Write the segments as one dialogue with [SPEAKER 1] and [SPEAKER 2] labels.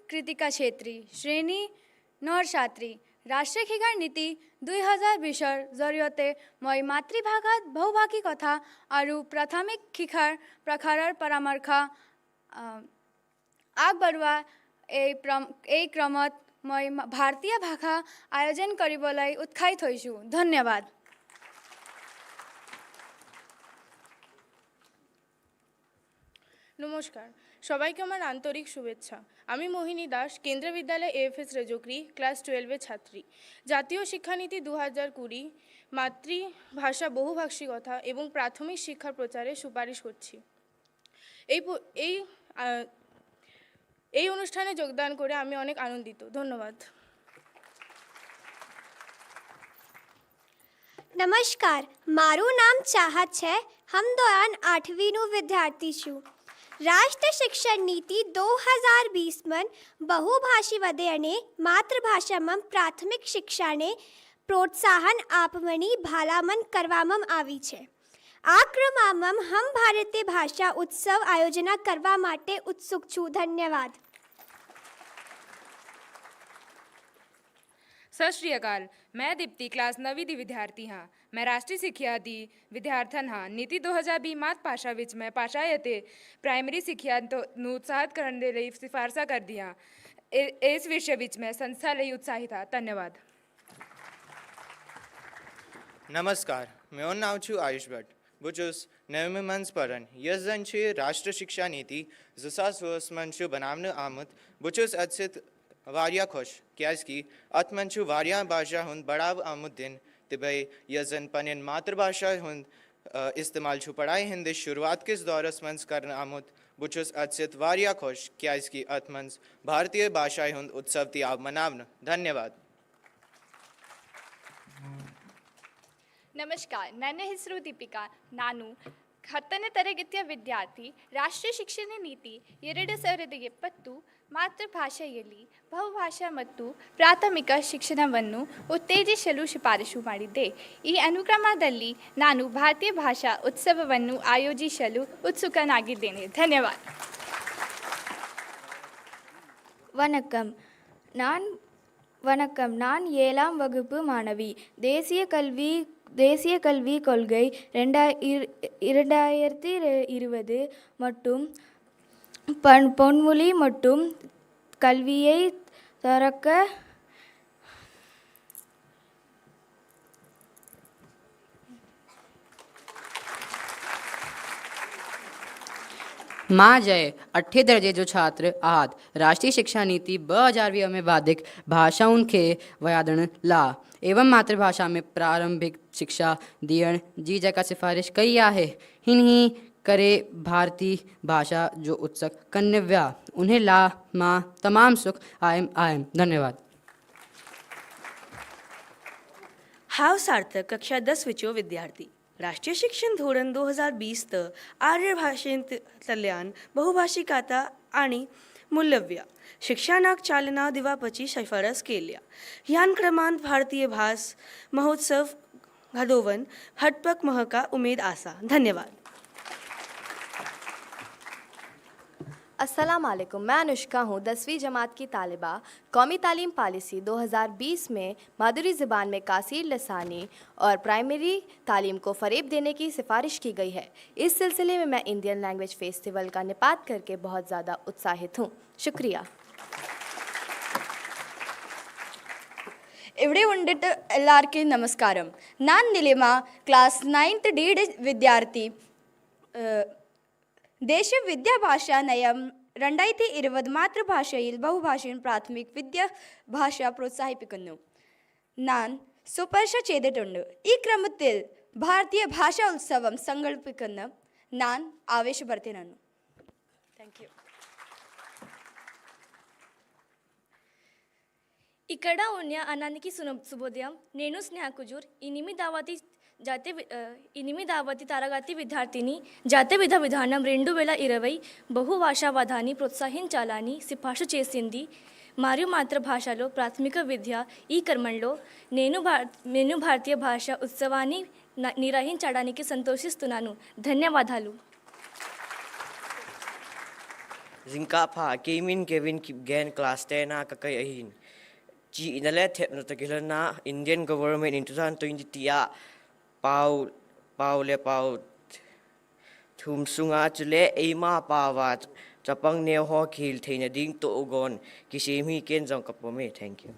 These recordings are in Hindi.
[SPEAKER 1] कृतिका छेत्री श्रेणी 9 छात्री राष्ट्रीय शिक्षा नीति 2020 जरिए मैं मातृभाषा बहुभाषी कथा और प्राथमिक शिक्षार प्रखार परामर्श आगबढ़वा এই क्रमत मैं भारतीय भाषा आयोजन करिबलाई उत्साहित होइछु। धन्यवाद।
[SPEAKER 2] नमस्कार सबाइके आमार आंतरिक शुभेच्छा। आमी मोहिनी दास केंद्रीय विद्यालय एएफएस रेजोक्री क्लास 12 छात्री। जातीय शिक्षानीति 2020 मातृभाषा बहुभाषी कथा एवं प्राथमिक शिक्षार प्रचारे सुपारिश करछि। এই অনুষ্ঠানে যোগদান করে আমি অনেক আনন্দিত। ধন্যবাদ।
[SPEAKER 3] નમસ્કાર, મારું નામ ચાહત છે। हम ધોરણ 8નું વિદ્યાર્થી છું। રાષ્ટ્રીય શિક્ષણ નીતિ 2020માં બહુભાષી વધે અને માતૃભાષામાં પ્રાથમિક શિક્ષાને પ્રોત્સાહન આપવાની ભલામણ કરવામાં આવી છે। આ ક્રમમાં हम ભારતીય ભાષા ઉત્સવ આયોજન કરવા માટે ઉત્સુક છું। ધન્યવાદ।
[SPEAKER 4] सत श्री अकाल। मैं दीप्ति क्लास 9वीं दी विद्यार्थी हाँ। मैं राष्ट्रीय सिक्ख्या दी विद्यार्थन हाँ। नीति 2020 मात भाषा विच मैं भाषायते प्राइमरी सिक्ख्या नूं उत्साहित करने दे लई सिफारसा कर दी हाँ। इस विषय विच मैं संस्था लई उत्साहित हाँ। धन्यवाद।
[SPEAKER 5] नमस्कार, मेरा नाम छू आयुष भट्ट। बुजुस नवमी मंच परन यस जन राष्ट्रीय शिक्षा नीति 2020 मंच बनावने आमद बुजुस अच्छित वारिया खुश क्याजकि अत मंचु वारिया भाषा हुंद बढ़ाव आमुद दिन तिबई यजन पनिन मातृभाषा हुंद इस्तेमाल छु पढ़ाई हिंदी शुरुआत किस दौरस मंच करन आमुद बुचुस अच्छित वारिया खुश क्याजकि अत मंच भारतीय भाषा हुंद उत्सव ती आव मनावन। धन्यवाद।
[SPEAKER 6] नमस्कार, ನನ್ನ ಹೆಸರು ದೀಪಿಕಾ। ನಾನು 10ನೇ ತರಗತಿಯ ವಿದ್ಯಾರ್ಥಿ। ರಾಷ್ಟ್ರೀಯ ಶಿಕ್ಷಣ ನೀತಿ 2020 ಮಾತೃಭಾಷೆಯಲ್ಲಿ ಬಹುಭಾಷಾ ಮತ್ತು ಪ್ರಾಥಮಿಕ ಶಿಕ್ಷಣವನ್ನು ಉತ್ತೇಜಿಸಲು ಶಿಫಾರಸು ಮಾಡಿದ್ದೆ। ಈ ಅನುಕ್ರಮದಲ್ಲಿ ನಾನು ಭಾರತೀಯ ಭಾಷಾ ಉತ್ಸವವನ್ನು ಆಯೋಜಿಸಲು ಉತ್ಸುಕನಾಗಿದ್ದೇನೆ। ಧನ್ಯವಾದ।
[SPEAKER 7] வணக்கம், நான் 7ஆம் வகுப்பு மாணவி। தேசிய கல்விக் கொள்கை 2020 மற்றும் பொன்மொழி மற்றும் கல்வியை தரக்க
[SPEAKER 8] माँ जय 8 दर्जे जो छात्र आद राष्ट्रीय शिक्षा नीति 2020 में बाधिक भाषाओं के व्याकरण ला एवं मातृभाषा में प्रारंभिक शिक्षा दियण जी जय का सिफारिश कई है। हिन्ही करे भारतीय भाषा जो उत्सुक कन्या उन्हें ला माँ तमाम सुख आयम। धन्यवाद।
[SPEAKER 9] हाव सार्थक कक्षा 10 विचो विद्यार्थी। राष्ट्रीय शिक्षण धोरण 2020 आर्य भाषेंतल्यान बहुभाषिकाता आणि मूल्यव्या शिक्षणाक चालना दिवापची शिफारस केल्या। ह्यान क्रमांत भारतीय भास महोत्सव घडोवन हटपक महका उमेद आसा। धन्यवाद।
[SPEAKER 10] अस्सलाम वालेकुम, मैं अनुष्का हूँ। 10वीं जमात की तालिबा। कौमी तालीम पॉलिसी 2020 में मादुरी ज़बान में कासीर लसानी और प्राइमरी तालीम को फ़रेब देने की सिफारिश की गई है। इस सिलसिले में मैं इंडियन लैंग्वेज फेस्टिवल का निपात करके बहुत ज़्यादा उत्साहित हूँ। शुक्रिया।
[SPEAKER 1] ഇവിടെ ഉണ്ടിട്ട് എല്ലാവർക്കും നമസ്കാരം। ഞാൻ നിലിമ ക്ലാസ് 9th D വിദ്യാർത്ഥി। ദേശീയ വിദ്യാഭാഷാ നയം 2020 മാതൃഭാഷയിൽ ബഹുഭാഷയും പ്രാഥമിക വിദ്യാഭാഷ പ്രോത്സാഹിപ്പിക്കുന്നു। ഞാൻ ശുപാർശ ചെയ്തിട്ടുണ്ട്। ഈ ക്രമത്തിൽ ഭാരതീയ ഭാഷാ ഉത്സവം സംഘടിപ്പിക്കുന്ന ഞാൻ ആവേശഭരിതനാണ്। Thank you.
[SPEAKER 7] ఇక్కడ ఉన్న అన్నానికి శుభోదయం। నేను స్నేహ కుజూర్ 8వ తరగతి విద్యార్థిని। జాతీయ విద్యా విధానం 2020 బహుభాషావాదాన్ని ప్రోత్సహించాలని సిఫార్సు చేసింది మరియు మాతృభాషలో ప్రాథమిక విద్య ఈ క్రమంలో నేను భారతీయ భాషా ఉత్సవాన్ని నిర్వహించడానికి సంతోషిస్తున్నాను। ధన్యవాదాలు।
[SPEAKER 11] Zingka pa Kevin Gen class 10 na kakay ahin. Ji inalet no tagilan na Indian government in 2020 tia pau thum sunga chule ema pawat chapang neo ho khil theina ding to ogon kisemi ken jong kapome. Thank you.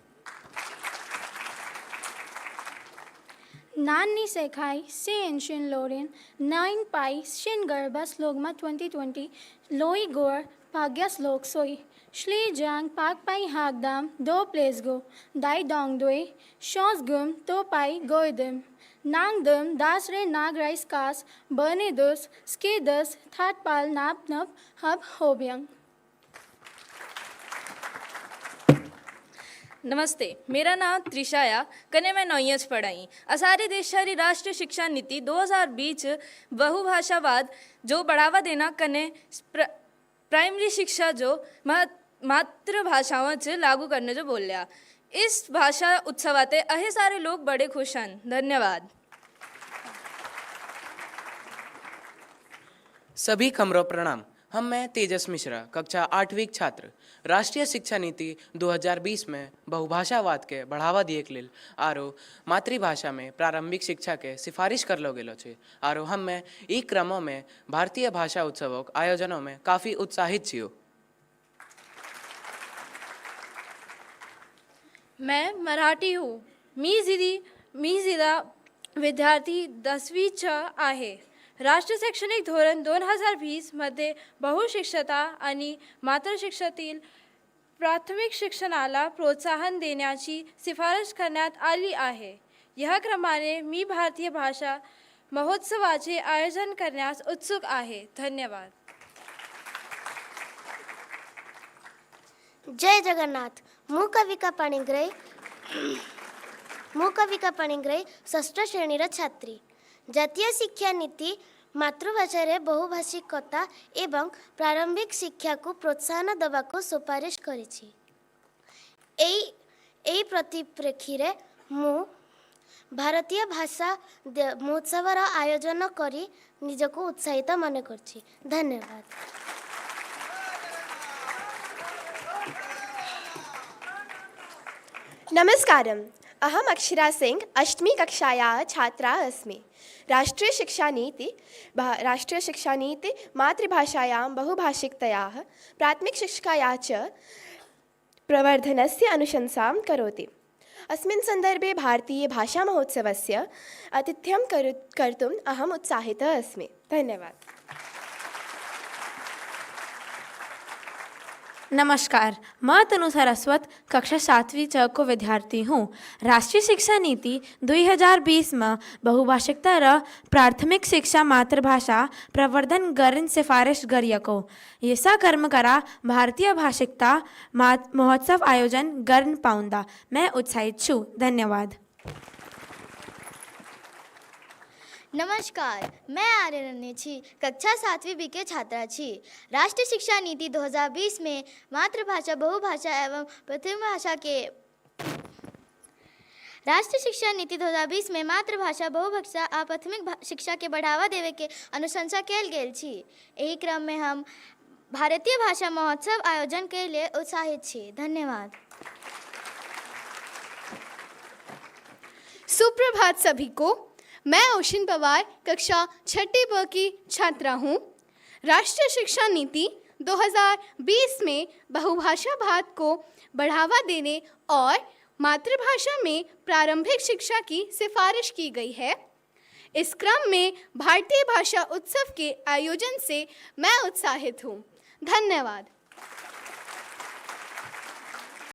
[SPEAKER 1] Nanni Sekhai, Se Ancient Lorien, 9 Pi, Shin Garba, Slogma 2020, Loi Gor, Pagya Slok Soi, Shli Jang, Pak Pai Hagdam, Do Place Go, Dai Dong Doi, Shos Gum, To Pai, Goidum, Nang Dum, Das Re Nag Rice Kas, Berne Dus, Ske Dus, That Pal Nap Nup, Hub Hobyang.
[SPEAKER 7] नमस्ते, मेरा नाम त्रिशाया कने मैं 9th पढ़ाई असारे देशारी राष्ट्रीय शिक्षा नीति 2020 बहुभाषावाद जो बढ़ावा देना कने प्राइमरी शिक्षा जो मातृभाषाओं च लागू करने जो बोल लिया। इस भाषा उत्सवाते अहे सारे लोग बड़े खुश हैं। धन्यवाद।
[SPEAKER 12] सभी खमरों प्रणाम। मैं तेजस मिश्रा कक्षा 8वीं छात्र राष्ट्रीय शिक्षा नीति 2020 में बहुभाषावाद के बढ़ावा दिए के लिए आरो मातृभाषा में प्रारंभिक शिक्षा के सिफारिश कर लो गेलो छे। आरो मैं ई क्रमों में भारतीय भाषा उत्सवों आयोजनों में काफ़ी उत्साहित छियो।
[SPEAKER 2] मैं मराठी हूँ। मी जिदा विद्यार्थी 10वी च आहे। राष्ट्रीय शैक्षणिक धोरण 2020 मध्ये बहुशिक्षता आणि मातृशिक्षेतील प्राथमिक शिक्षणाला प्रोत्साहन देण्याची शिफारस करण्यात आली आहे। या क्रमाने मी भारतीय भाषा महोत्सवाचे आयोजन करण्यास उत्सुक आहे। धन्यवाद।
[SPEAKER 3] जय जगन्नाथ। मु कविका पाणिग्राही 6ठ श्रेणीर छात्री। जातीय शिक्षा नीति मातृभाषा रे बहुभाषिकता एवं प्रारंभिक शिक्षा को प्रोत्साहन देवा को सुपारिश करिछि। एई प्रतिप्रेक्षी रे मु भारतीय भाषा महोत्सवर आयोजन करी निजको उत्साहित मन करछि। धन्यवाद।
[SPEAKER 13] नमस्कारम्। अहम अक्षरा सिंह 8वीं कक्षायाः छात्रा अस्मि। राष्ट्रीय शिक्षा नीति मातृभाषायां बहुभाषिकतायाः प्राथमिक शिक्षायाः च प्रवर्धनस्य अनुशंसां करोति। अस्मिन् सन्दर्भे भारतीय भाषा महोत्सवस्य आतिथ्यं कर्तुम् अहम् उत्साहिता अस्मि। धन्यवाद।
[SPEAKER 14] नमस्कार, मैं तनु सरस्वत कक्षा 7वीं च को विद्यार्थी हूँ। राष्ट्रीय शिक्षा नीति 2020 में बहुभाषिकता र प्राथमिक शिक्षा मातृभाषा प्रवर्धन गर्न सिफारिश गरिएको। यसा कर्म करा भारतीय भाषिकता महोत्सव आयोजन गर्न पाउँदा मैं उत्साहित छु। धन्यवाद।
[SPEAKER 3] नमस्कार, मैं आर्यरण्य छी कक्षा 7वीं बी के छात्रा छी। राष्ट्रीय शिक्षा नीति 2020 में मातृभाषा बहुभाषा एवं प्राथमिक भाषा के राष्ट्रीय शिक्षा नीति 2020 में मातृभाषा बहुभाषा आ प्राथमिक शिक्षा के बढ़ावा देवे के अनुशंसा कल गेल छी। एही क्रम में हम भारतीय भाषा महोत्सव आयोजन के लिए उत्साहित छी। धन्यवाद।
[SPEAKER 15] सुप्रभात सभी को। मैं ओशिन पवार कक्षा 6ठी ब की छात्रा हूँ। राष्ट्रीय शिक्षा नीति 2020 में बहुभाषावाद को बढ़ावा देने और मातृभाषा में प्रारंभिक शिक्षा की सिफारिश की गई है। इस क्रम में भारतीय भाषा उत्सव के आयोजन से मैं उत्साहित हूँ। धन्यवाद।